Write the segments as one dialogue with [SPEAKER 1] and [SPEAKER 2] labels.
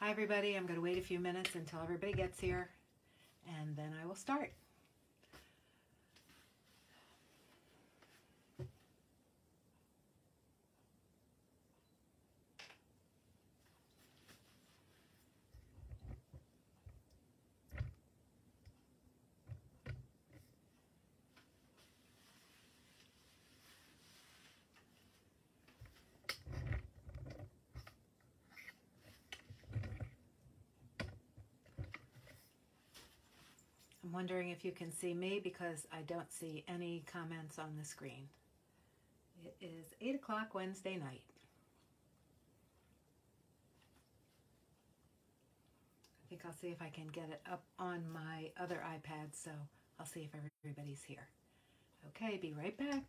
[SPEAKER 1] Hi everybody, I'm going to wait a few minutes until everybody gets here and then I will start. I'm wondering if you can see me because I don't see any comments on the screen. It is 8 o'clock Wednesday night. I think I'll see if I can get it up on my other iPad, so I'll see if everybody's here. Okay, be right back.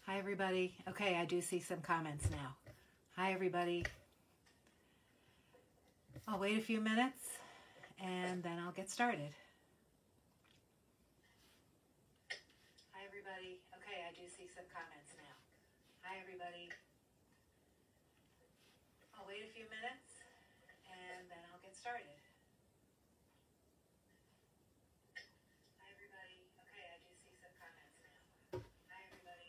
[SPEAKER 1] Hi everybody. Okay, I do see some comments now. Hi everybody. I'll wait a few minutes and then I'll get started. Hi everybody. Okay, I do see some comments now. Hi everybody. I'll wait a few minutes and then I'll get started. Hi everybody. Okay, I do see some comments now. Hi everybody.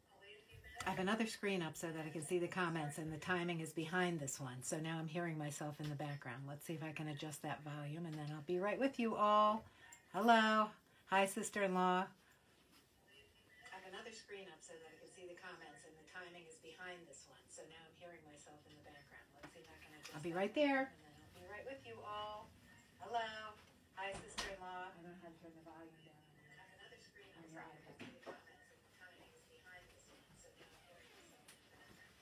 [SPEAKER 1] I'll wait a few minutes. I have another screen up so that I can see the comments, and the timing is behind this one. So now I'm hearing myself in the background. Let's see if I can adjust that volume and then I'll be right with you all. Hello. Hi, sister-in-law. I have another screen up so that I can see the comments, and the timing is behind this one. So now I'm hearing myself in the background. Let's see if I can adjust. I'll be right there. And then I'll be right with you all. Hello. Hi, sister-in-law. I don't know how to turn the volume down. I have another screen up so that I can see the comments, and the timing is behind this one. So now I'm hearing myself in the background.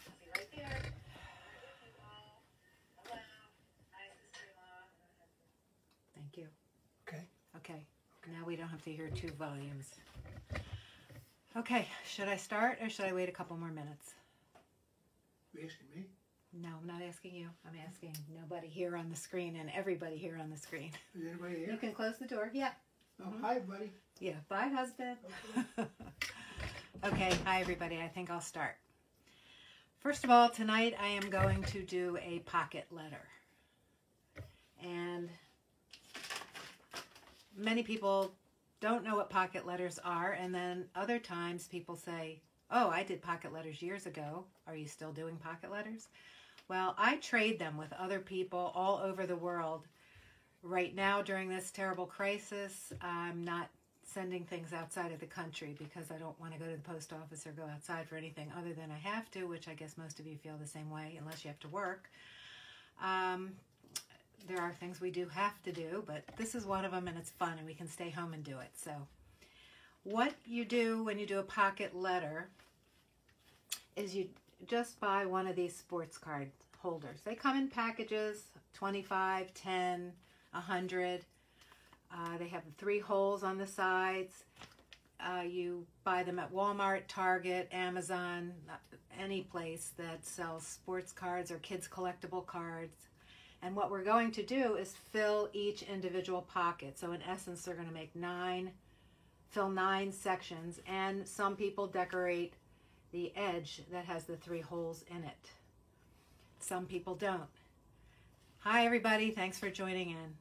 [SPEAKER 1] I'll be right there. Right with you all. Hello. Hi, sister-in-law. Thank you.
[SPEAKER 2] Okay.
[SPEAKER 1] Okay. Now we don't have to hear two volumes. Okay, should I start or should I wait a couple more minutes?
[SPEAKER 2] You asking me?
[SPEAKER 1] No, I'm not asking you. I'm asking nobody here on the screen and everybody here on the screen.
[SPEAKER 2] Is anybody here?
[SPEAKER 1] You can close the door. Yeah.
[SPEAKER 2] Oh, hi, buddy.
[SPEAKER 1] Yeah. Bye, husband.
[SPEAKER 2] Okay.
[SPEAKER 1] Okay. Hi, everybody. I think I'll start. First of all, tonight I am going to do a pocket letter. And many people don't know what pocket letters are, and then other times people say, oh, I did pocket letters years ago. Are you still doing pocket letters? Well, I trade them with other people all over the world. Right now, during this terrible crisis, I'm not sending things outside of the country because I don't want to go to the post office or go outside for anything other than I have to, which I guess most of you feel the same way, unless you have to work. There are things we do have to do, but this is one of them, and it's fun, and we can stay home and do it. So what you do when you do a pocket letter is you just buy one of these sports card holders. They come in packages, 25, 10, 100. They have 3 holes on the sides. You buy them at Walmart, Target, Amazon, any place that sells sports cards or kids collectible cards. And what we're going to do is fill each individual pocket. So in essence, they're going to make fill 9 sections. And some people decorate the edge that has the 3 holes in it. Some people don't. Hi, everybody. Thanks for joining in.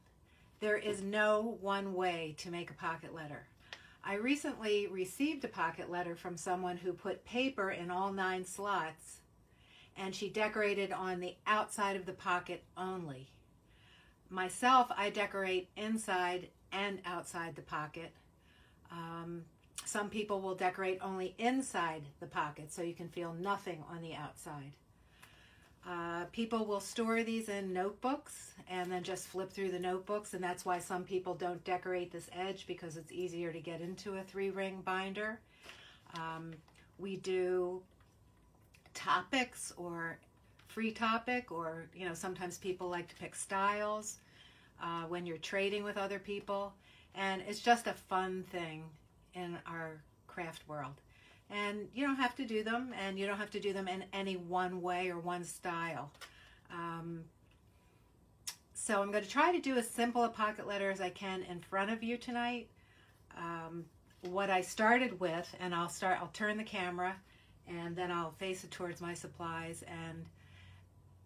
[SPEAKER 1] There is no one way to make a pocket letter. I recently received a pocket letter from someone who put paper in all 9 slots, and she decorated on the outside of the pocket only. Myself, I decorate inside and outside the pocket. Some people will decorate only inside the pocket so you can feel nothing on the outside. People will store these in notebooks and then just flip through the notebooks, and that's why some people don't decorate this edge, because it's easier to get into a 3-ring binder. We do topics or free topic, or sometimes people like to pick styles when you're trading with other people, and it's just a fun thing in our craft world. And you don't have to do them, and you don't have to do them in any one way or one style. So I'm going to try to do as simple a pocket letter as I can in front of you tonight. What I started with, and I'll turn the camera and then I'll face it towards my supplies. And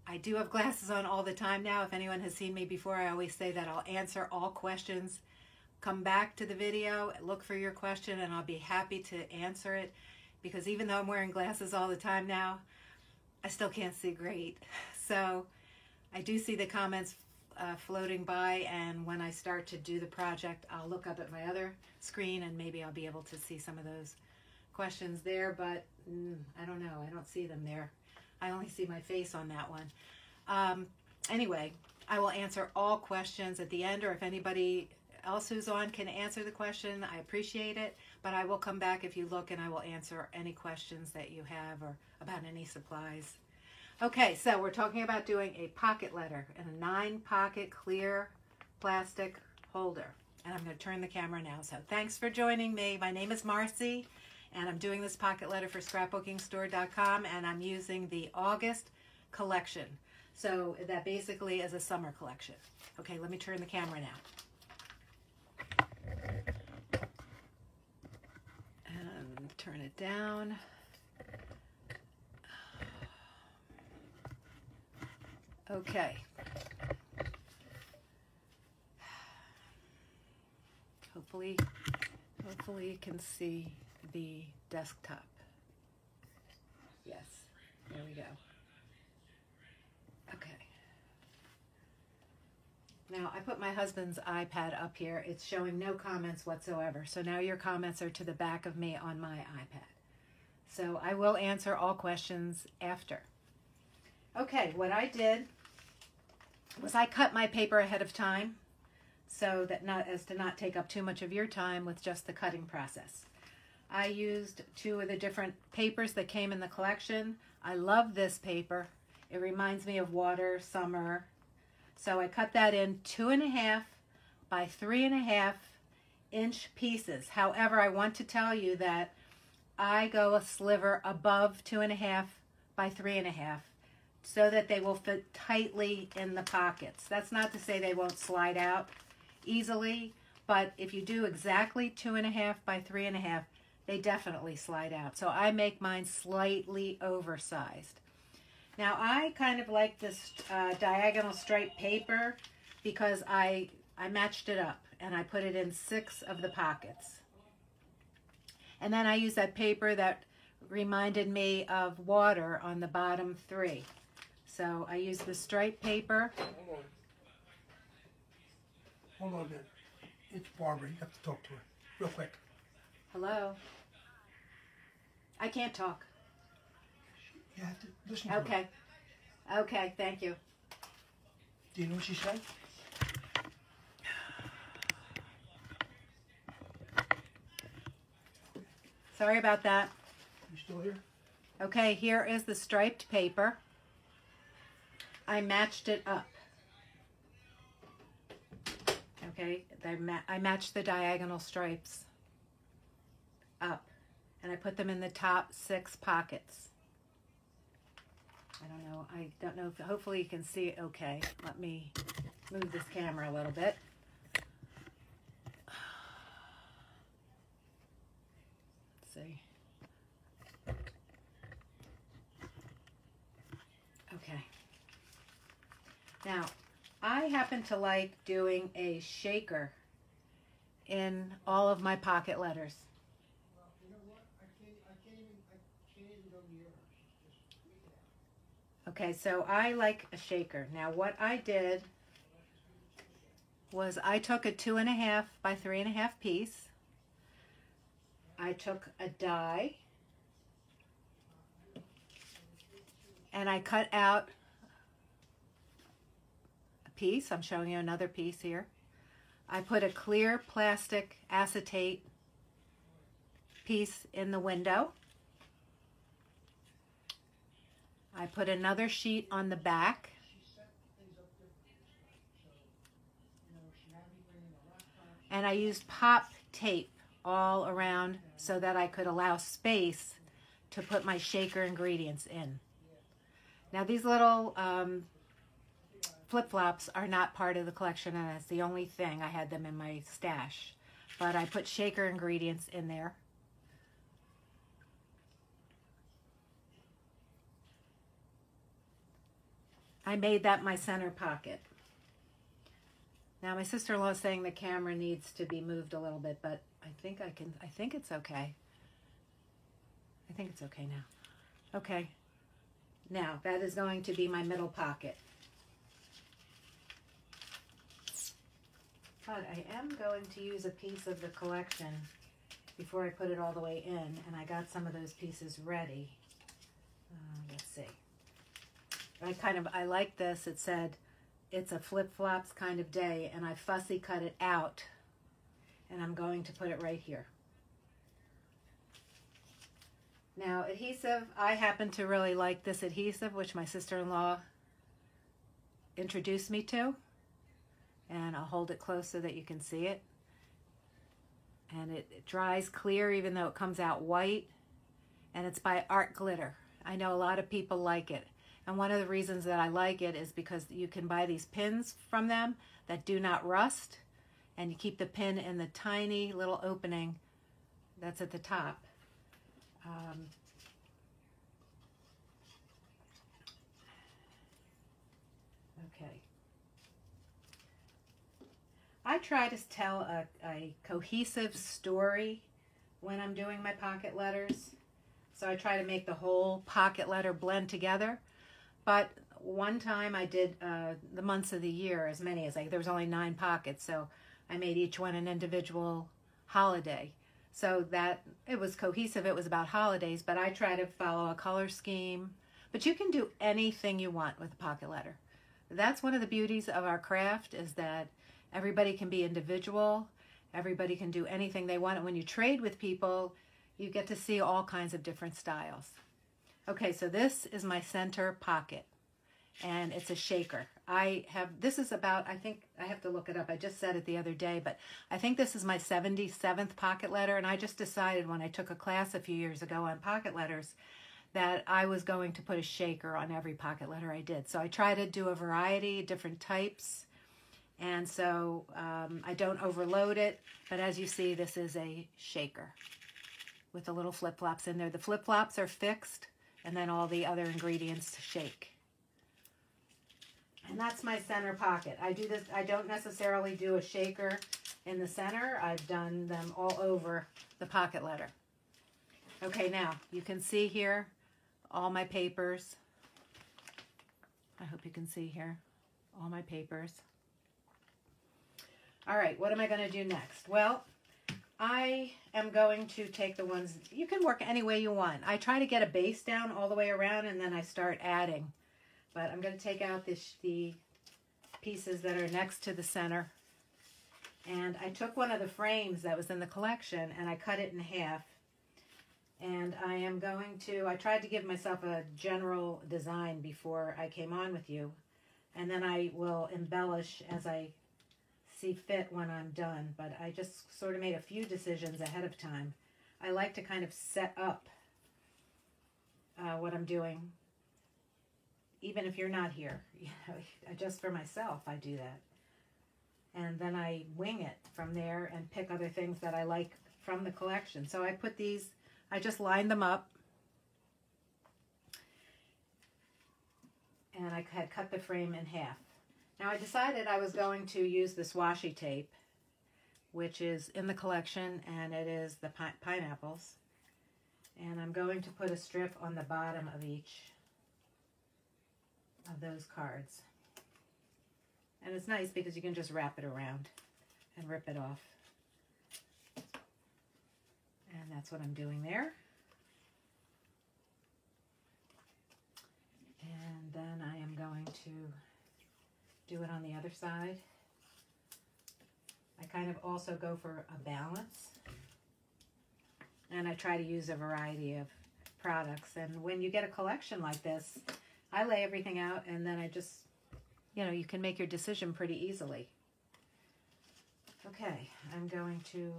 [SPEAKER 1] I do have glasses on all the time now. If anyone has seen me before, I always say that I'll answer all questions. Come back to the video, look for your question, and I'll be happy to answer it, because even though I'm wearing glasses all the time now, I still can't see great. So I do see the comments floating by, and when I start to do the project, I'll look up at my other screen and maybe I'll be able to see some of those questions there, but I don't know. I don't see them there. I only see my face on that one. Anyway, I will answer all questions at the end, or if anybody else who's on can answer the question, I appreciate it, but I will come back if you look, and I will answer any questions that you have or about any supplies. Okay, so we're talking about doing a pocket letter in a 9-pocket clear plastic holder. And I'm going to turn the camera now. So thanks for joining me. My name is Marcy, and I'm doing this pocket letter for scrapbookingstore.com, and I'm using the August collection. So that basically is a summer collection. Okay, let me turn the camera now. And turn it down. Okay. Hopefully you can see the desktop. Yes, there we go. Okay. Now I put my husband's iPad up here. It's showing no comments whatsoever. So now your comments are to the back of me on my iPad. So I will answer all questions after. Okay, what I did was I cut my paper ahead of time, so that not take up too much of your time with just the cutting process. I used 2 of the different papers that came in the collection. I love this paper. It reminds me of water, summer. So I cut that in 2.5 by 3.5 inch pieces. However, I want to tell you that I go a sliver above 2.5 by 3.5. so that they will fit tightly in the pockets. That's not to say they won't slide out easily, but if you do exactly 2.5 by 3.5, they definitely slide out. So I make mine slightly oversized. Now I kind of like this diagonal stripe paper because I matched it up and I put it in 6 of the pockets. And then I use that paper that reminded me of water on the bottom 3. So I use the striped paper.
[SPEAKER 2] Hold on a minute. It's Barbara. You have to talk to her real quick.
[SPEAKER 1] Hello? I can't talk.
[SPEAKER 2] You have to listen to her.
[SPEAKER 1] Okay. Okay, thank you.
[SPEAKER 2] Do you know what she said?
[SPEAKER 1] Sorry about that.
[SPEAKER 2] You still here?
[SPEAKER 1] Okay, here is the striped paper. I matched it up. Okay, I matched the diagonal stripes up, and I put them in the top 6 pockets. I don't know if, hopefully you can see it okay. Let me move this camera a little bit. Let's see. Okay. Now, I happen to like doing a shaker in all of my pocket letters.
[SPEAKER 2] Well, you know what? I can't even go near her.
[SPEAKER 1] Okay, so I like a shaker. Now, what I did was I took a 2.5 by 3.5 piece. I took a die and I cut out a piece. I'm showing you another piece here. I put a clear plastic acetate piece in the window. I put another sheet on the back. And I used pop tape all around so that I could allow space to put my shaker ingredients in. Now these little flip-flops are not part of the collection, and that's the only thing. I had them in my stash. But I put shaker ingredients in there. I made that my center pocket. Now my sister-in-law is saying the camera needs to be moved a little bit, but I think it's okay. I think it's okay now. Okay. Now that is going to be my middle pocket. But I am going to use a piece of the collection before I put it all the way in, and I got some of those pieces ready. Let's see. I like this. It said it's a flip-flops kind of day, and I fussy cut it out, and I'm going to put it right here. Now adhesive, I happen to really like this adhesive, which my sister-in-law introduced me to, and I'll hold it close so that you can see it. And it dries clear even though it comes out white, and it's by Art Glitter. I know a lot of people like it. And one of the reasons that I like it is because you can buy these pins from them that do not rust, and you keep the pin in the tiny little opening that's at the top. Okay. I try to tell a cohesive story when I'm doing my pocket letters. So I try to make the whole pocket letter blend together. But one time I did the months of the year, as many as there was only 9 pockets, so I made each one an individual holiday. So that it was cohesive, it was about holidays, but I try to follow a color scheme. But you can do anything you want with a pocket letter. That's one of the beauties of our craft, is that everybody can be individual, everybody can do anything they want, and when you trade with people, you get to see all kinds of different styles. Okay, so this is my center pocket, and it's a shaker. This is about, I think, I have to look it up. I just said it the other day, but I think this is my 77th pocket letter, and I just decided when I took a class a few years ago on pocket letters that I was going to put a shaker on every pocket letter I did. So I try to do a variety, different types, and so I don't overload it, but as you see, this is a shaker with the little flip-flops in there. The flip-flops are fixed, and then all the other ingredients shake. And that's my center pocket. I do this, I don't necessarily do a shaker in the center. I've done them all over the pocket letter. Okay, now you can see here all my papers. I hope you can see here all my papers. All right, what am I going to do next? Well, I am going to take the ones, you can work any way you want. I try to get a base down all the way around, and then I start adding. But I'm going to take out the pieces that are next to the center. And I took one of the frames that was in the collection, and I cut it in half. And I am going to, I tried to give myself a general design before I came on with you. And then I will embellish as I see fit when I'm done. But I just sort of made a few decisions ahead of time. I like to kind of set up what I'm doing, even if you're not here. You know, just for myself, I do that. And then I wing it from there and pick other things that I like from the collection. So I put these, I just lined them up. And I had cut the frame in half. Now I decided I was going to use this washi tape, which is in the collection, and it is the pineapples. And I'm going to put a strip on the bottom of each of those cards. And it's nice because you can just wrap it around and rip it off. And that's what I'm doing there. And then I am going to do it on the other side. I kind of also go for a balance. And I try to use a variety of products. And when you get a collection like this, I lay everything out, and then I just, you can make your decision pretty easily. Okay, I'm going to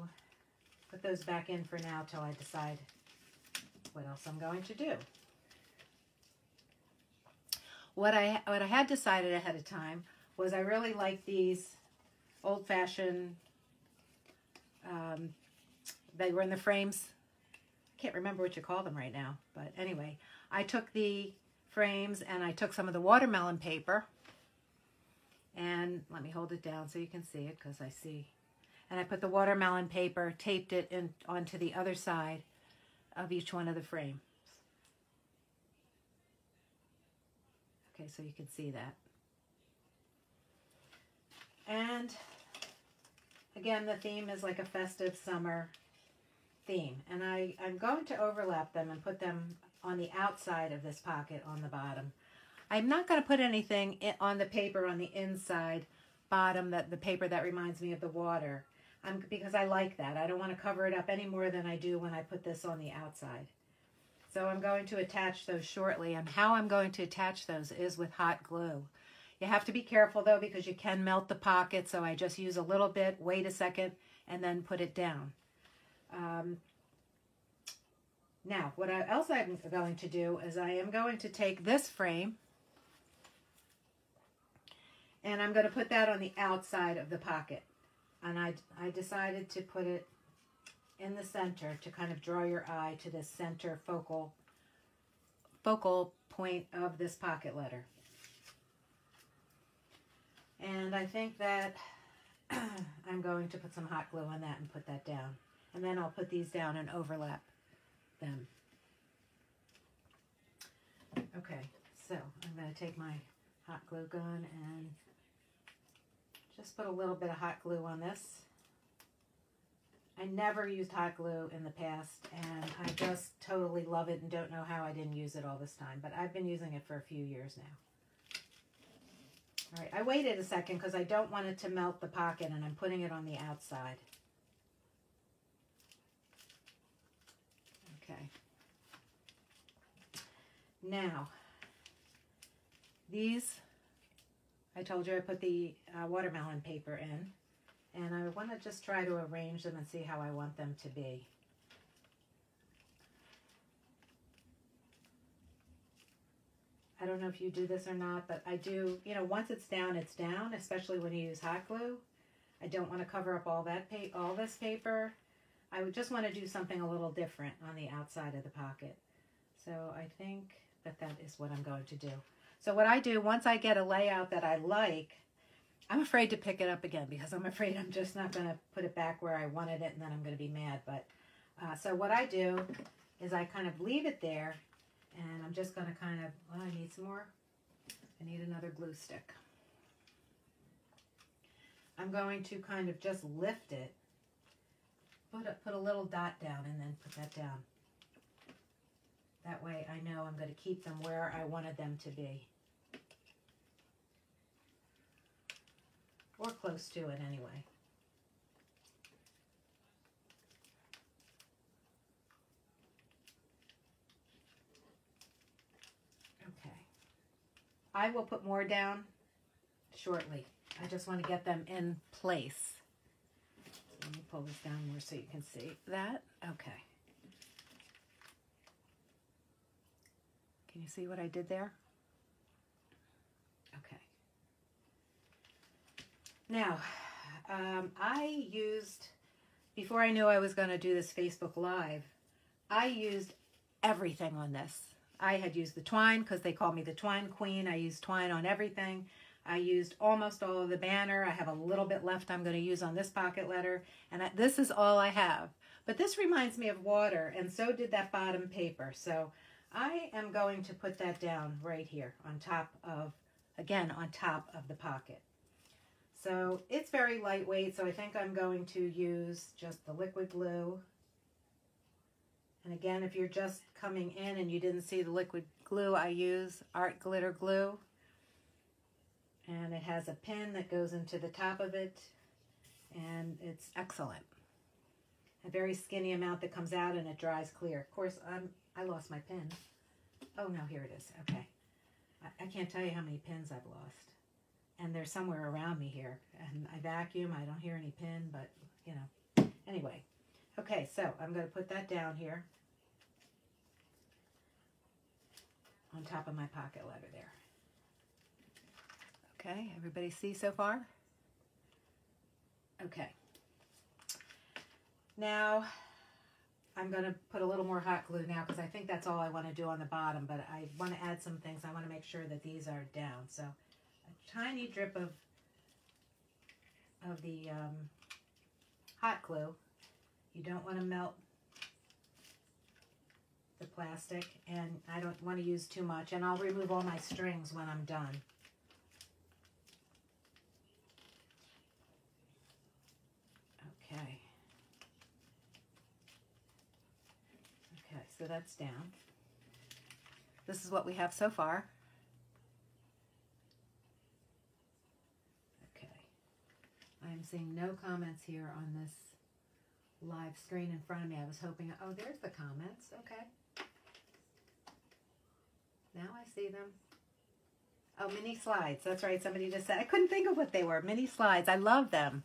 [SPEAKER 1] put those back in for now till I decide what else I'm going to do. What I had decided ahead of time was I really like these old-fashioned, they were in the frames. I can't remember what you call them right now, but anyway, I took the frames and I took some of the watermelon paper, and let me hold it down so you can see it, because I see, and I put the watermelon paper, taped it in onto the other side of each one of the frames. Okay, so you can see that. And again, the theme is like a festive summer theme. And I'm going to overlap them and put them on the outside of this pocket on the bottom. I'm not going to put anything on the paper on the inside bottom, the paper that reminds me of the water, because I like that. I don't want to cover it up any more than I do when I put this on the outside. So I'm going to attach those shortly, and how I'm going to attach those is with hot glue. You have to be careful though, because you can melt the pocket, so I just use a little bit, wait a second, and then put it down. Now, what else I'm going to do is I am going to take this frame, and I'm going to put that on the outside of the pocket. And I decided to put it in the center to kind of draw your eye to the center focal point of this pocket letter. And I think that I'm going to put some hot glue on that and put that down. And then I'll put these down and overlap them. Okay, so I'm going to take my hot glue gun and just put a little bit of hot glue on this. I never used hot glue in the past, and I just totally love it and don't know how I didn't use it all this time, but I've been using it for a few years now. All right, I waited a second because I don't want it to melt the pocket, and I'm putting it on the outside. Okay. Now, these, I told you I put the watermelon paper in. And I want to just try to arrange them and see how I want them to be. I don't know if you do this or not, but I do, once it's down, especially when you use hot glue. I don't want to cover up all this paper. I would just want to do something a little different on the outside of the pocket. So I think that is what I'm going to do. So what I do, once I get a layout that I like, I'm afraid to pick it up again because I'm afraid I'm just not going to put it back where I wanted it, and then I'm going to be mad. But so what I do is I kind of leave it there, and I'm just going to kind of, I need some more. I need another glue stick. I'm going to kind of just lift it, put a little dot down, and then put that down. That way I know I'm going to keep them where I wanted them to be. Or close to it anyway. Okay. I will put more down shortly. I just want to get them in place. Let me pull this down more so you can see that. Okay. Can you see what I did there? Okay. Now, I used, before I knew I was going to do this Facebook Live, I used everything on this. I had used the twine because they call me the twine queen. I used twine on everything. I used almost all of the banner. I have a little bit left I'm going to use on this pocket letter. And this is all I have. But this reminds me of water, and so did that bottom paper. So I am going to put that down right here on top of, again, on top of the pocket. So it's very lightweight, so I think I'm going to use just the liquid glue. And again, if you're just coming in and you didn't see the liquid glue, I use Art Glitter Glue. And it has a pin that goes into the top of it, and it's excellent. A very skinny amount that comes out and it dries clear. Of course, I lost my pin. Oh no, here it is. Okay. I can't tell you how many pins I've lost. And they're somewhere around me here. And I vacuum, I don't hear any pin, but, you know. Anyway. Okay, so I'm going to put that down here. On top of my pocket letter there. Okay, everybody see so far? Okay. Now, I'm going to put a little more hot glue now because I think that's all I want to do on the bottom, but I want to add some things. I want to make sure that these are down. So, a tiny drip of the hot glue. You don't want to melt the plastic, and I don't want to use too much, and I'll remove all my strings when I'm done. Okay. Okay, so that's down. This is what we have so far. Okay. I'm seeing no comments here on this live screen in front of me. I was hoping, oh, there's the comments. Okay. Now I see them. Oh, mini slides. That's right. Somebody just said. I couldn't think of what they were. Mini slides. I love them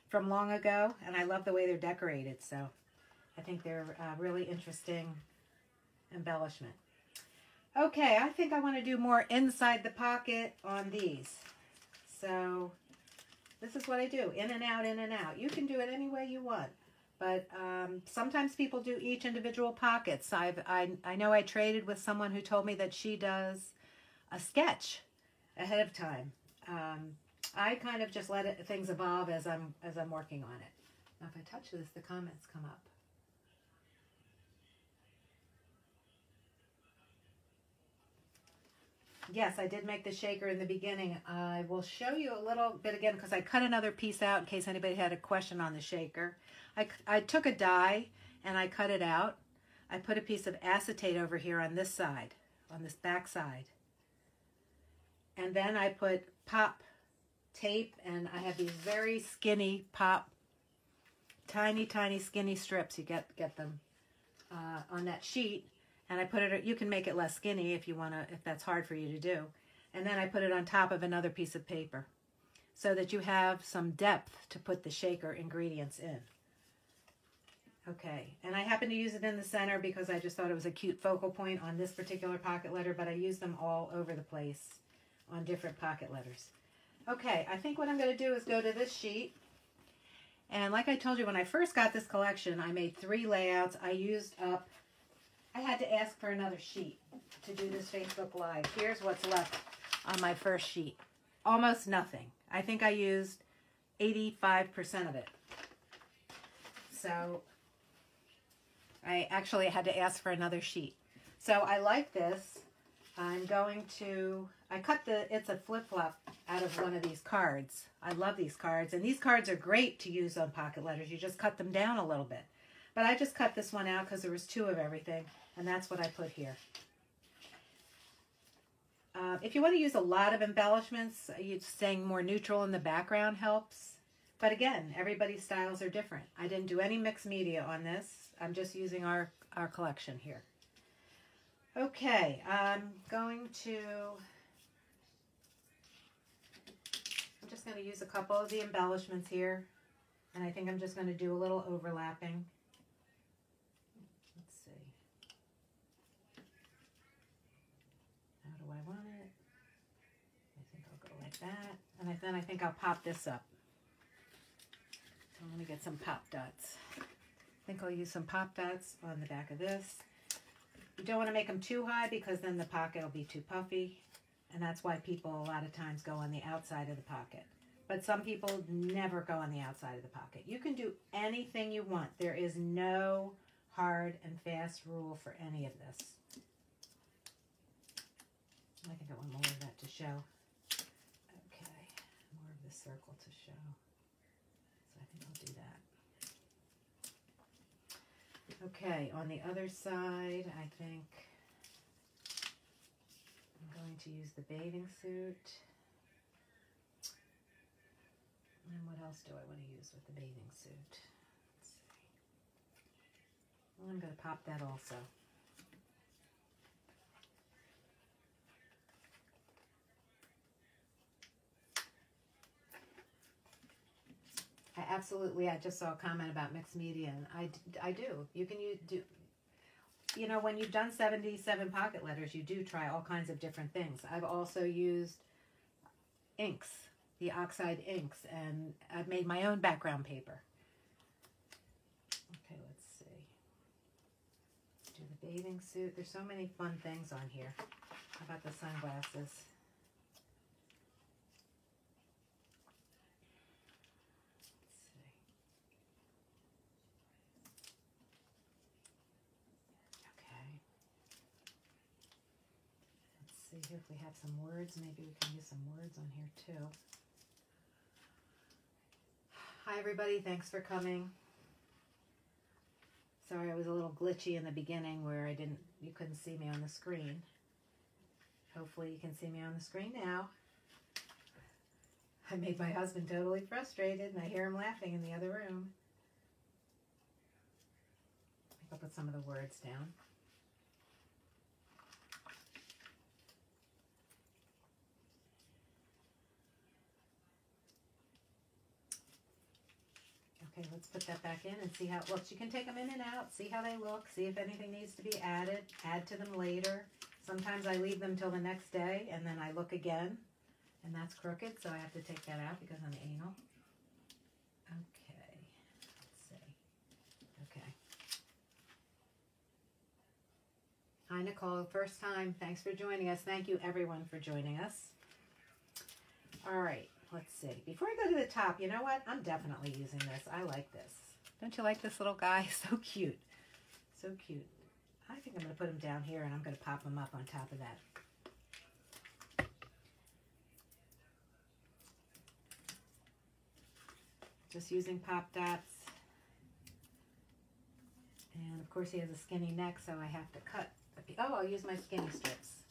[SPEAKER 1] from long ago, and I love the way they're decorated. So I think they're really interesting embellishment. Okay, I think I want to do more inside the pocket on these. So this is what I do. In and out, in and out. You can do it any way you want. But sometimes people do each individual pockets. I know I traded with someone who told me that she does a sketch ahead of time. I kind of just let things evolve as I'm working on it. Now, if I touch this, the comments come up. Yes, I did make the shaker in the beginning. I will show you a little bit again because I cut another piece out in case anybody had a question on the shaker. I took a die and I cut it out. I put a piece of acetate over here on this side, on this back side. And then I put pop tape, and I have these very skinny pop, tiny, tiny skinny strips. You get them on that sheet. And I put it, you can make it less skinny if you want to, if that's hard for you to do. And then I put it on top of another piece of paper so that you have some depth to put the shaker ingredients in. Okay, and I happen to use it in the center because I just thought it was a cute focal point on this particular pocket letter, but I use them all over the place on different pocket letters. Okay, I think what I'm going to do is go to this sheet. And like I told you, when I first got this collection, I made 3 layouts. I used up, I had to ask for another sheet to do this Facebook Live. Here's what's left on my first sheet. Almost nothing. I think I used 85% of it. So I actually had to ask for another sheet. So I like this. I'm going to, it's a flip-flop out of one of these cards. I love these cards. And these cards are great to use on pocket letters. You just cut them down a little bit. But I just cut this one out because there was 2 of everything. And that's what I put here. If you want to use a lot of embellishments, staying more neutral in the background helps. But again, everybody's styles are different. I didn't do any mixed media on this. I'm just using our collection here. Okay, I'm just going to use a couple of the embellishments here. And I think I'm just going to do a little overlapping. Let's see. How do I want it? I think I'll go like that. And then I think I'll pop this up. So I'm going to get some pop dots. I think I'll use some pop dots on the back of this. You don't want to make them too high because then the pocket will be too puffy. And that's why people a lot of times go on the outside of the pocket. But some people never go on the outside of the pocket. You can do anything you want. There is no hard and fast rule for any of this. I think I want more of that to show. Okay, more of the circle to show. So I think I'll do that. Okay, on the other side, I think I'm going to use the bathing suit. And what else do I want to use with the bathing suit? Let's see. Well, I'm going to pop that also. absolutely. I just saw a comment about mixed media, and I do. You can do. You know, when you've done 77 pocket letters, you do try all kinds of different things. I've also used inks, the oxide inks, and I've made my own background paper. Okay, let's see. Do the bathing suit. There's so many fun things on here. How about the sunglasses? See if we have some words. Maybe we can use some words on here too. Hi everybody, thanks for coming. Sorry I was a little glitchy in the beginning where you couldn't see me on the screen. Hopefully you can see me on the screen now. I made my husband totally frustrated and I hear him laughing in the other room. I think I'll put some of the words down. Okay, let's put that back in and see how it looks. You can take them in and out, see how they look, see if anything needs to be added, add to them later. Sometimes I leave them till the next day and then I look again and that's crooked, so I have to take that out because I'm anal. Okay, let's see. Okay. Hi Nicole, first time. Thanks for joining us. Thank you everyone for joining us. All right. Let's see. Before I go to the top, you know what? I'm definitely using this. I like this. Don't you like this little guy? So cute. So cute. I think I'm going to put him down here and I'm going to pop him up on top of that. Just using pop dots. And of course he has a skinny neck, so I have to cut. Oh, I'll use my skinny strips.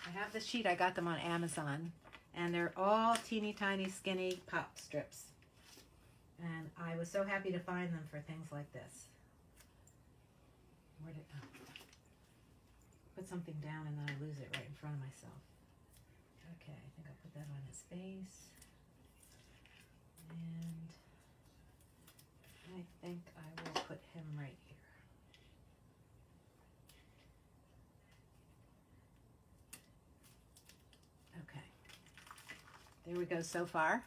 [SPEAKER 1] I have the sheet. I got them on Amazon. And they're all teeny tiny skinny pop strips. And I was so happy to find them for things like this. Where did put something down and then I lose it right in front of myself. Okay, I think I'll put that on his face. And I think I will put him right here. Okay. There we go so far.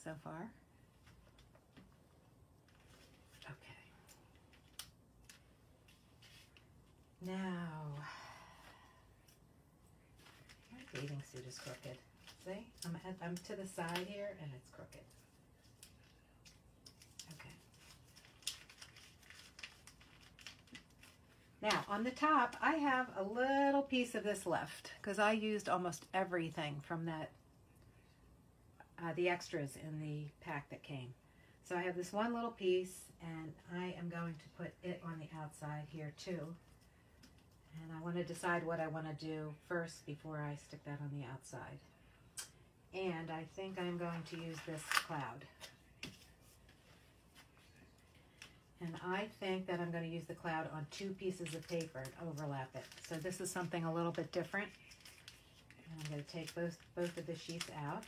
[SPEAKER 1] So far. Okay. Now, my bathing suit is crooked. See? I'm to the side here and it's crooked. Okay. Now, on the top, I have a little piece of this left because I used almost everything from that the extras in the pack that came. So I have this one little piece and I am going to put it on the outside here too. And I want to decide what I want to do first before I stick that on the outside. And I think I'm going to use this cloud. And I think that I'm going to use the cloud on 2 pieces of paper and overlap it. So this is something a little bit different. And I'm going to take both of the sheets out.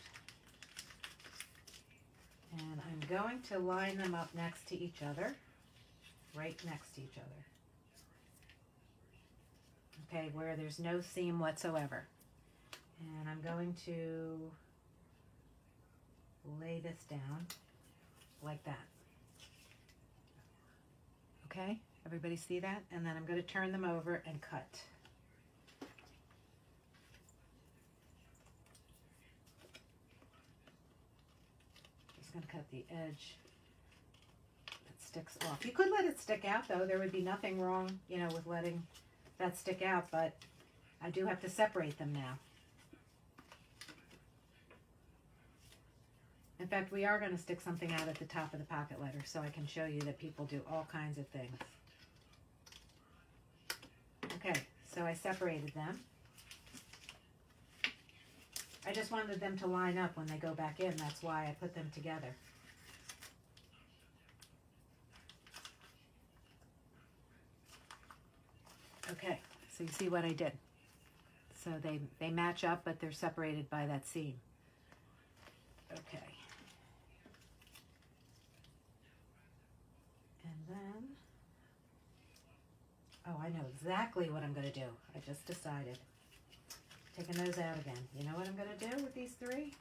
[SPEAKER 1] And I'm going to line them up next to each other, right next to each other. Okay, where there's no seam whatsoever. And I'm going to lay this down like that. Okay, everybody see that? And then I'm going to turn them over and cut. Going to cut the edge that sticks off. You could let it stick out though. There would be nothing wrong, you know, with letting that stick out, but I do have to separate them now. In fact, we are going to stick something out at the top of the pocket letter so I can show you that people do all kinds of things. Okay, so I separated them. I just wanted them to line up when they go back in. That's why I put them together. Okay, so you see what I did. So they match up, but they're separated by that seam. Okay. I know exactly what I'm going to do. I just decided. Taking those out again. You know what I'm going to do with these three?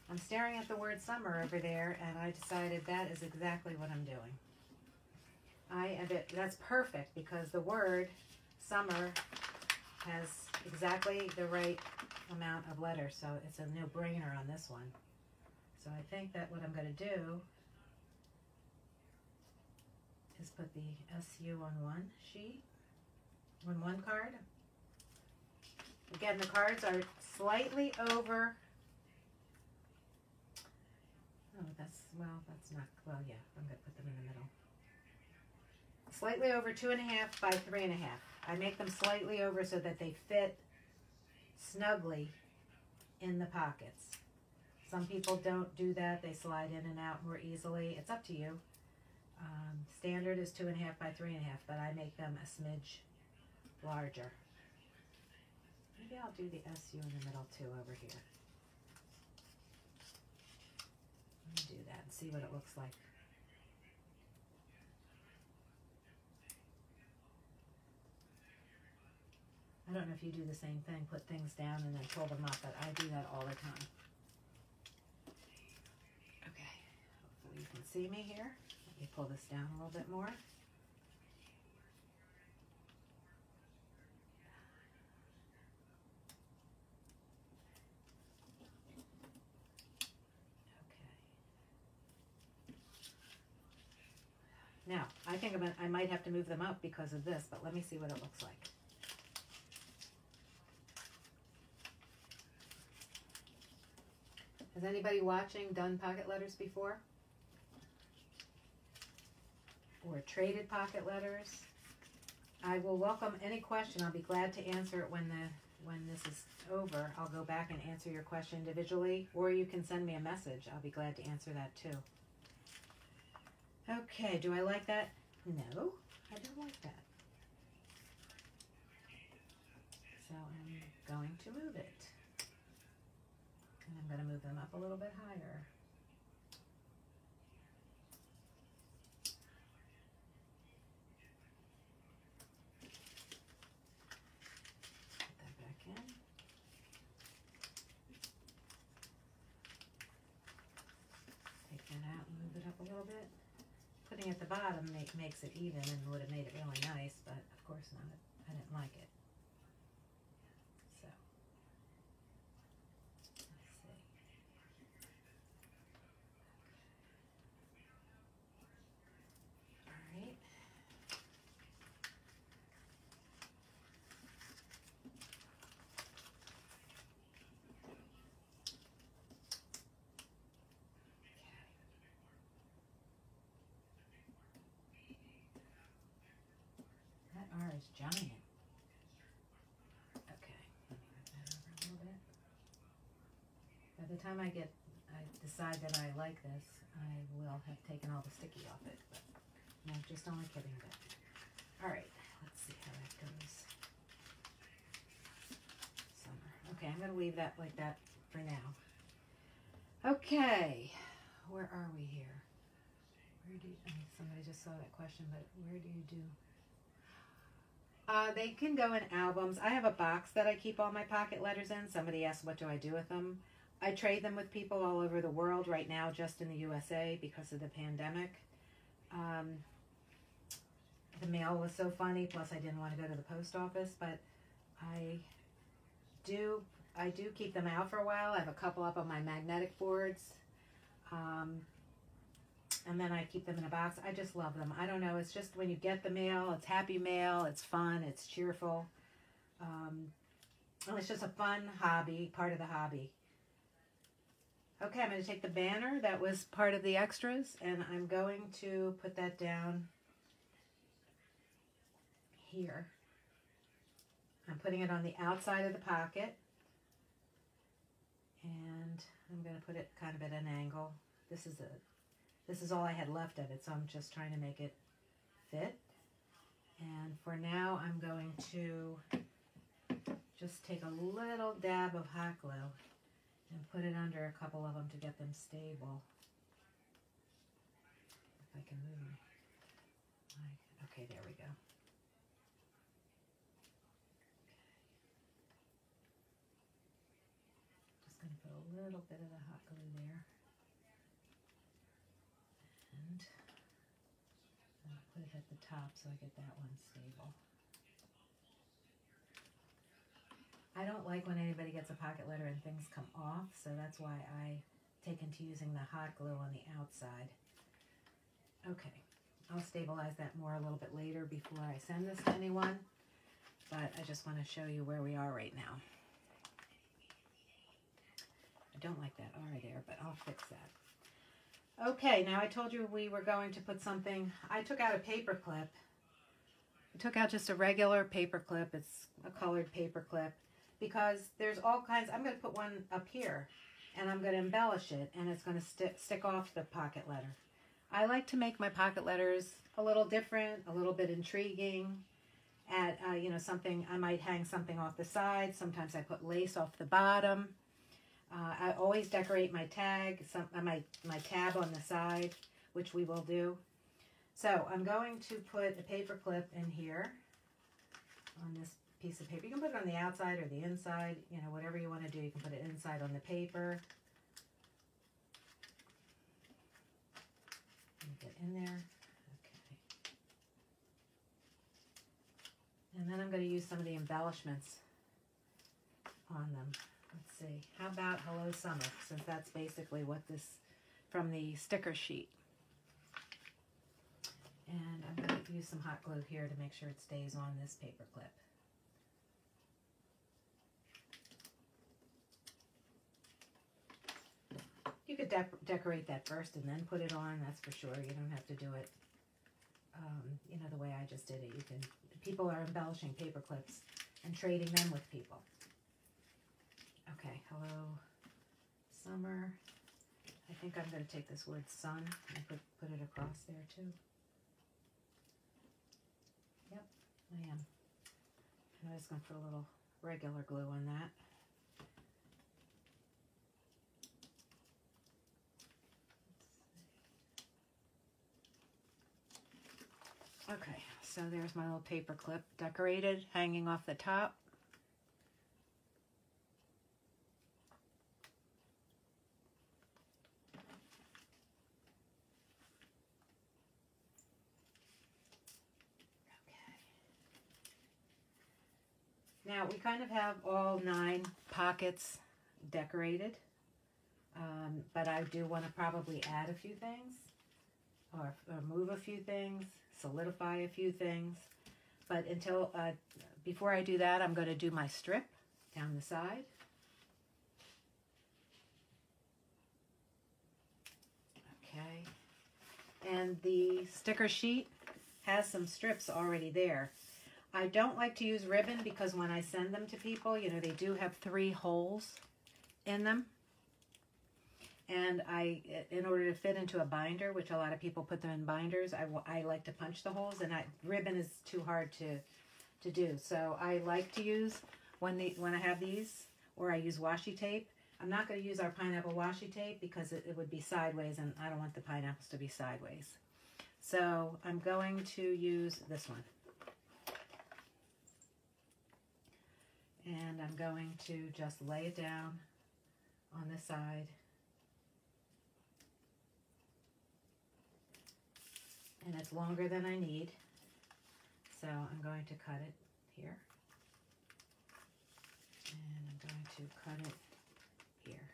[SPEAKER 1] I'm staring at the word summer over there, and I decided that is exactly what I'm doing. That's perfect because the word summer has exactly the right amount of letters, so it's a no-brainer on this one. So I think that what I'm going to do is put the SU on one sheet, on one card. Again, the cards are slightly over. Oh, that's not, well, yeah, I'm going to put them in the middle. Slightly over 2.5 by 3.5. I make them slightly over so that they fit snugly in the pockets. Some people don't do that. They slide in and out more easily. It's up to you. Standard is 2.5 by 3.5, but I make them a smidge larger. Maybe I'll do the SU in the middle too over here. Let me do that and see what it looks like. I don't know if you do the same thing, put things down and then pull them up, but I do that all the time. Okay, hopefully you can see me here. Let me pull this down a little bit more. Now, I think I might have to move them up because of this, but let me see what it looks like. Has anybody watching done pocket letters before? Or traded pocket letters? I will welcome any question. I'll be glad to answer it when this is over. I'll go back and answer your question individually, or you can send me a message. I'll be glad to answer that too. Okay, do I like that? No, I don't like that. So I'm going to move it. And I'm going to move them up a little bit higher. Put that back in. Take that out and move it up a little bit. Putting it at the bottom makes it even and would have made it really nice, but of course not. I didn't like it. So, let's see. All right. That R is giant. Okay, let me move that over a little bit. By the time I decide that I like this, I will have taken all the sticky off it. But no, just only kidding. But all right, let's see how that goes. Summer. Okay, I'm going to leave that like that for now. Okay, where are we here? Somebody just saw that question, but where do you do? They can go in albums. I have a box that I keep all my pocket letters in. Somebody asked, what do I do with them? I trade them with people all over the world right now, just in the USA because of the pandemic. The mail was so funny, plus I didn't want to go to the post office, but I do keep them out for a while. I have a couple up on my magnetic boards. And then I keep them in a box. I just love them. I don't know. It's just when you get the mail, it's happy mail. It's fun. It's cheerful. And it's just a fun hobby, part of the hobby. Okay, I'm going to take the banner that was part of the extras, and I'm going to put that down here. I'm putting it on the outside of the pocket. And I'm going to put it kind of at an angle. This is all I had left of it, so I'm just trying to make it fit. And for now, I'm going to just take a little dab of hot glue and put it under a couple of them to get them stable. If I can move them. Okay, there we go. little bit of the hot glue there. And I'll put it at the top so I get that one stable. I don't like when anybody gets a pocket letter and things come off, so that's why I taken to using the hot glue on the outside. Okay, I'll stabilize that more a little bit later before I send this to anyone, but I just want to show you where we are right now. I don't like that R there, but I'll fix that. Okay, now I told you we were going to put something. I took out a paper clip. I took out just a regular paper clip. It's a colored paper clip because there's all kinds. I'm going to put one up here and I'm going to embellish it and it's going to stick off the pocket letter. I like to make my pocket letters a little different, a little bit intriguing. At you know, something, I might hang something off the side. Sometimes I put lace off the bottom. I always decorate my tag, my tab on the side, which we will do. So I'm going to put a paper clip in here on this piece of paper. You can put it on the outside or the inside, you know, whatever you want to do. You can put it inside on the paper. Get in there. Okay. And then I'm going to use some of the embellishments on them. Let's see. How about Hello Summer, since that's basically what this, from the sticker sheet. And I'm going to use some hot glue here to make sure it stays on this paper clip. You could decorate that first and then put it on, that's for sure. You don't have to do it, you know, the way I just did it. You can. People are embellishing paper clips and trading them with people. Okay, Hello Summer. I think I'm going to take this word sun and put it across there too. Yep, I am. I'm just going to put a little regular glue on that. Okay, so there's my little paper clip decorated, hanging off the top. Okay. Now we kind of have all 9 pockets decorated, but I do want to probably add a few things or move a few things, solidify a few things. But until, before I do that, I'm going to do my strip down the side. Okay. And the sticker sheet has some strips already there. I don't like to use ribbon because when I send them to people, you know, they do have 3 holes in them. And in order to fit into a binder, which a lot of people put them in binders, I like to punch the holes, and ribbon is too hard to do. So I like to use, when I have these, or I use washi tape. I'm not going to use our pineapple washi tape because it would be sideways, and I don't want the pineapples to be sideways. So I'm going to use this one. And I'm going to just lay it down on the side. And it's longer than I need, so I'm going to cut it here, and I'm going to cut it here.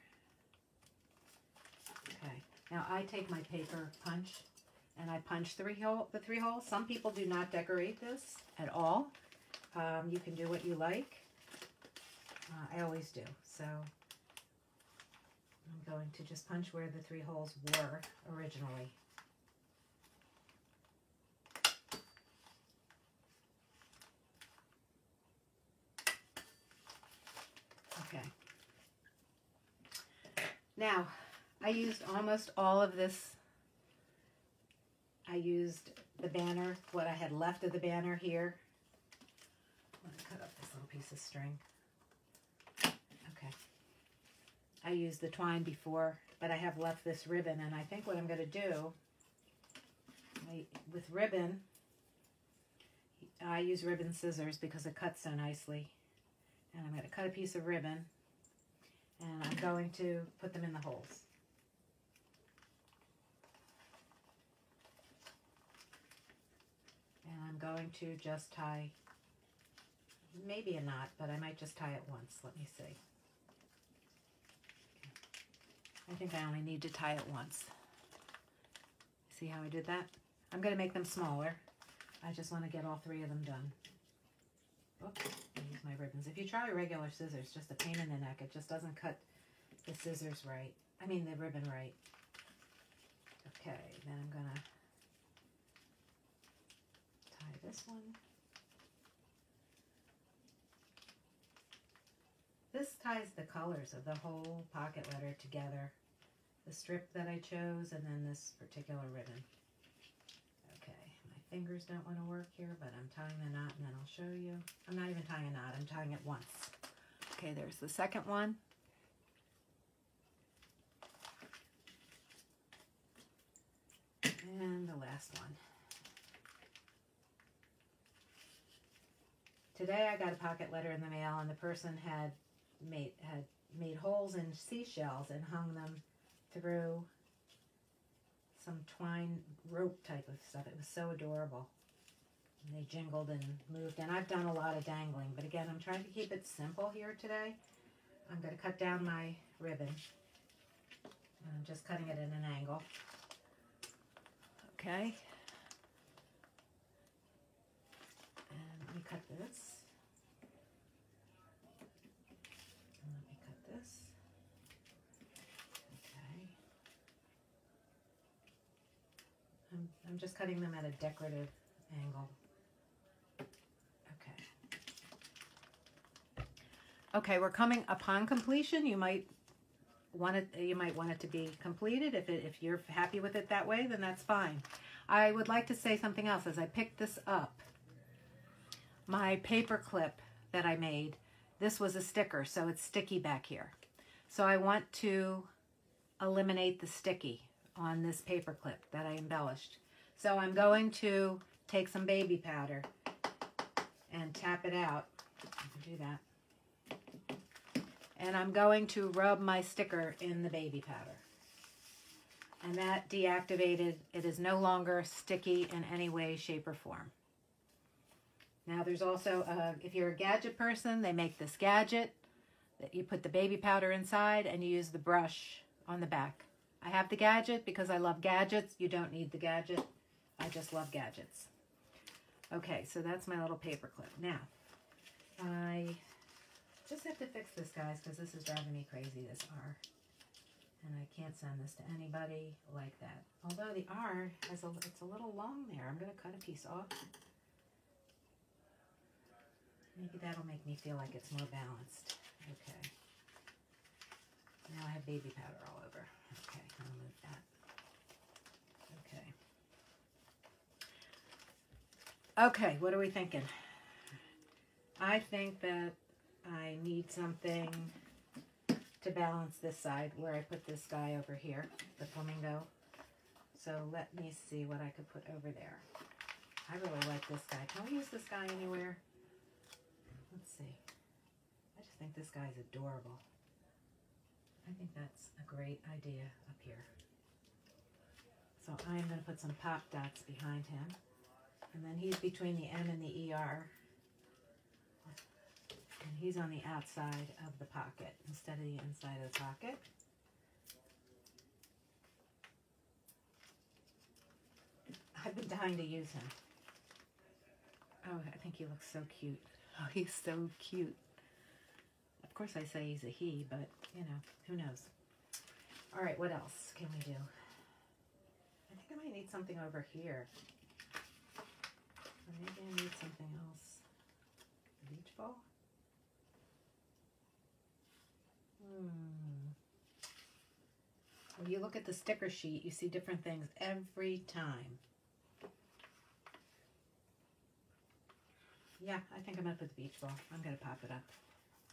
[SPEAKER 1] Okay, now I take my paper punch and I punch the 3 holes. Some people do not decorate this at all. You can do what you like. I always do. So I'm going to just punch where the 3 holes were originally. Okay. Now, I used almost all of this. I used the banner, what I had left of the banner here. I'm going to cut up this little piece of string. Okay. I used the twine before, but I have left this ribbon, and I think what I'm going to do, with ribbon, I use ribbon scissors because it cuts so nicely. And I'm going to cut a piece of ribbon, And I'm going to put them in the holes. And I'm going to just tie maybe a knot, but I might just tie it once. Let me see. I think I only need to tie it once. See how I did that? I'm going to make them smaller. I just want to get all 3 of them done. Oops, I use my ribbons. If you try regular scissors, just a pain in the neck. It just doesn't cut the scissors right. I mean the ribbon right. Okay, then I'm going to tie this one. This ties the colors of the whole pocket letter together. The strip that I chose and then this particular ribbon. Okay, my fingers don't want to work here, but I'm tying the knot and then I'll show you. I'm not even tying a knot, I'm tying it once. Okay, there's the second one. And the last one. Today I got a pocket letter in the mail and the person had made holes in seashells and hung them through some twine rope type of stuff. It was so adorable. And they jingled and moved, and I've done a lot of dangling, but again, I'm trying to keep it simple here today. I'm going to cut down my ribbon. And I'm just cutting it at an angle. Okay. And let me cut this. And let me cut this. Okay. I'm just cutting them at a decorative angle. Okay, we're coming upon completion. You might want it to be completed. If you're happy with it that way, then that's fine. I would like to say something else. As I picked this up, my paper clip that I made, this was a sticker, so it's sticky back here. So I want to eliminate the sticky on this paper clip that I embellished. So I'm going to take some baby powder and tap it out. I can do that. And I'm going to rub my sticker in the baby powder. And that deactivated, it is no longer sticky in any way, shape, or form. Now there's also, if you're a gadget person, they make this gadget that you put the baby powder inside and you use the brush on the back. I have the gadget because I love gadgets. You don't need the gadget. I just love gadgets. Okay, so that's my little paper clip. Now, I just have to fix this, guys, because this is driving me crazy, this R. And I can't send this to anybody like that. Although the R, it's a little long there. I'm going to cut a piece off. Maybe that'll make me feel like it's more balanced. Okay. Now I have baby powder all over. Okay, I'll move that. Okay. Okay, what are we thinking? I think that I need something to balance this side where I put this guy over here, the flamingo. So let me see what I could put over there. I really like this guy. Can we use this guy anywhere? Let's see. I just think this guy's adorable. I think that's a great idea up here. So I'm going to put some pop dots behind him. And then he's between the M and the ER. And he's on the outside of the pocket instead of the inside of the pocket. I've been dying to use him. Oh, I think he looks so cute. Oh, he's so cute. Of course I say he's a he, but, you know, who knows. All right, what else can we do? I think I might need something over here. Or maybe I need something else. A beach ball? When you look at the sticker sheet, you see different things every time. Yeah, I think I'm going to put the beach ball. I'm going to pop it up.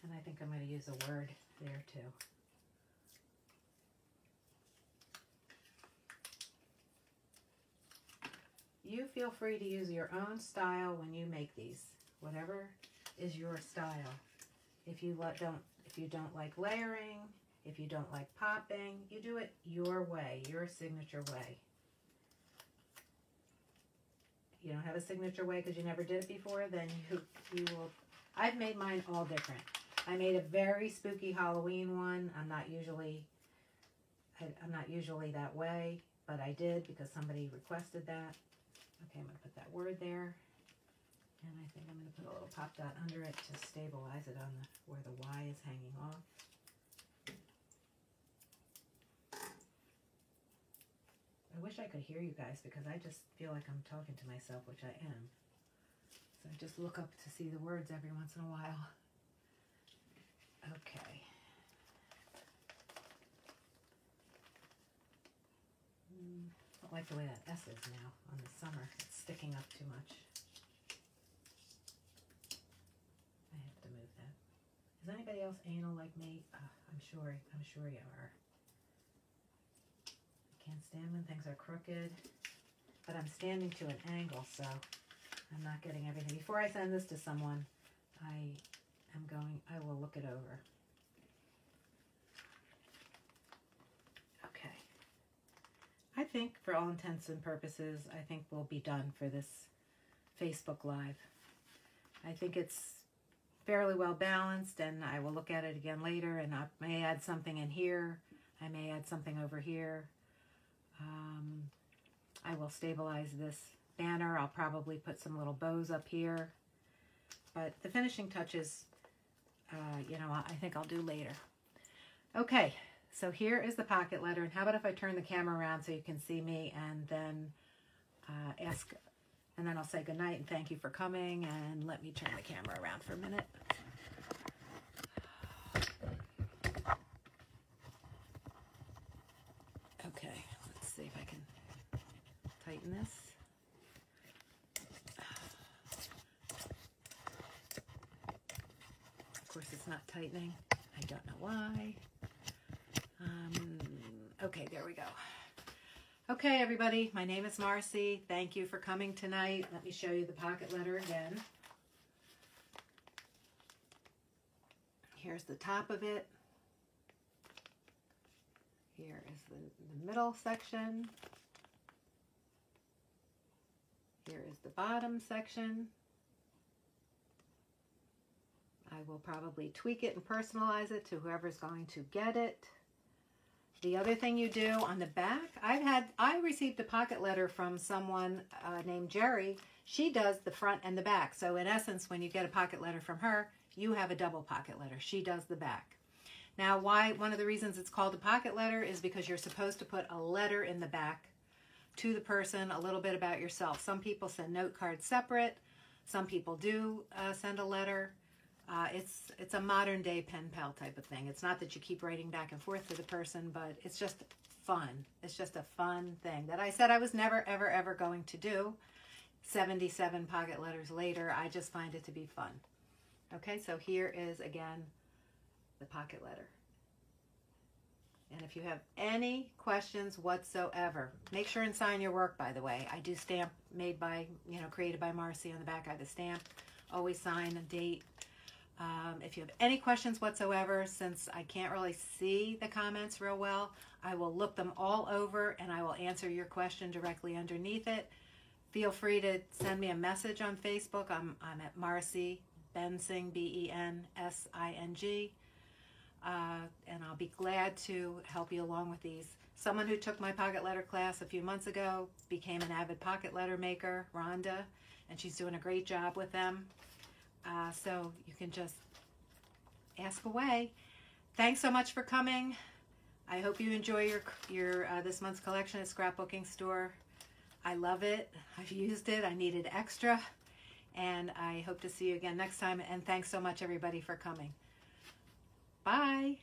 [SPEAKER 1] And I think I'm going to use a word there too. You feel free to use your own style when you make these. Whatever is your style. If you you don't like layering, if you don't like popping, you do it your way, your signature way. You don't have a signature way because you never did it before, then you will. I've made mine all different. I made a very spooky Halloween one. I'm not usually that way, but I did because somebody requested that. Okay, I'm going to put that word there. And I think I'm going to put a little pop dot under it to stabilize it on where the Y is hanging off. I wish I could hear you guys because I just feel like I'm talking to myself, which I am. So I just look up to see the words every once in a while. Okay. I don't like the way that S is now on the summer. It's sticking up too much. I have to move that. Is anybody else anal like me? I'm sure you are. I can't stand when things are crooked, but I'm standing to an angle, so I'm not getting everything. Before I send this to someone, I will look it over. Okay. I think for all intents and purposes, I think we'll be done for this Facebook Live. I think it's fairly well balanced, and I will look at it again later, and I may add something in here. I may add something over here. I will stabilize this banner. I'll probably put some little bows up here. But the finishing touches, I think I'll do later. Okay, so here is the pocket letter. And how about if I turn the camera around so you can see me, and then and then I'll say goodnight and thank you for coming, and let me turn the camera around for a minute. Okay, let's see if I can tighten this. Of course, it's not tightening. I don't know why. Okay, there we go. Okay, everybody, my name is Marcy. Thank you for coming tonight. Let me show you the pocket letter again. Here's the top of it. Here is the middle section. Here is the bottom section. I will probably tweak it and personalize it to whoever's going to get it. The other thing you do on the back, I received a pocket letter from someone named Jerry. She does the front and the back. So in essence, when you get a pocket letter from her, you have a double pocket letter. She does the back. Now, one of the reasons it's called a pocket letter is because you're supposed to put a letter in the back to the person, a little bit about yourself. Some people send note cards separate. Some people do send a letter. It's a modern day pen pal type of thing. It's not that you keep writing back and forth to the person, but it's just fun. It's just a fun thing that I said I was never, ever, ever going to do. 77 pocket letters later, I just find it to be fun. Okay, so here is, again, the pocket letter. And if you have any questions whatsoever, make sure and sign your work, by the way. I do stamp created by Marcy on the back. I have a stamp. Always sign a date. If you have any questions whatsoever, since I can't really see the comments real well, I will look them all over and I will answer your question directly underneath it. Feel free to send me a message on Facebook. I'm at Marcy Bensing, Bensing. And I'll be glad to help you along with these. Someone who took my pocket letter class a few months ago became an avid pocket letter maker, Rhonda, and she's doing a great job with them. So you can just ask away. Thanks so much for coming. I hope you enjoy your this month's collection at Scrapbooking Store. I love it. I've used it. I needed extra. And I hope to see you again next time. And thanks so much, everybody, for coming. Bye.